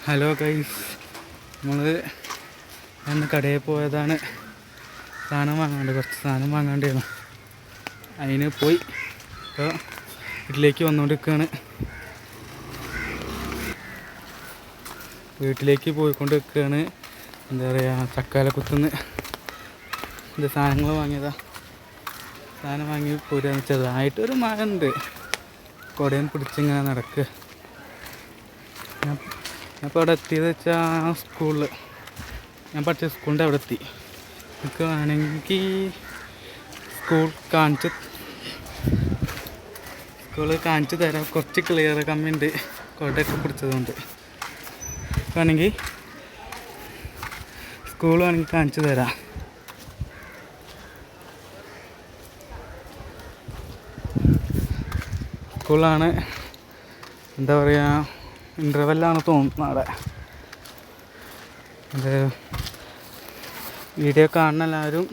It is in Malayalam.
ഹലോ ഗൈസ്, നമ്മൾ ഇന്ന് കടയിൽ പോയതാണ്. കുറച്ച് സാധനം വാങ്ങാണ്ടായിരുന്നു. അതിന് പോയി ഇപ്പോൾ വീട്ടിലേക്ക് വന്നുകൊണ്ടിരിക്കുകയാണ്. എന്താ പറയുക, ചക്കാലക്കുത്തുനിന്ന് സാധനങ്ങൾ വാങ്ങിയതാ. സാധനം വാങ്ങി പോരാന്ന് ചെറുതായിട്ടൊരു മഴ ഉണ്ട്. കുടയും പിടിച്ചിങ്ങനെ നടക്കുക. ഞാൻ ഇപ്പോൾ അവിടെ എത്തിയത് വെച്ചാൽ സ്കൂളിൽ, ഞാൻ പഠിച്ച സ്കൂളിൻ്റെ അവിടെ എത്തി. എനിക്ക് വേണമെങ്കിൽ സ്കൂള് കാണിച്ചു തരാം. കുറച്ച് ക്ലിയർ കമ്മിയുണ്ട് കുടയൊക്കെ പിടിച്ചതുകൊണ്ട്. വേണമെങ്കിൽ സ്കൂൾ വേണമെങ്കിൽ കാണിച്ചു തരാം. സ്കൂളാണ്, എന്താ പറയുക, ഇൻ്റർവെല്ലാണ് തോന്നുന്നു. അവിടെ വീഡിയോ കാണുന്ന എല്ലാവരും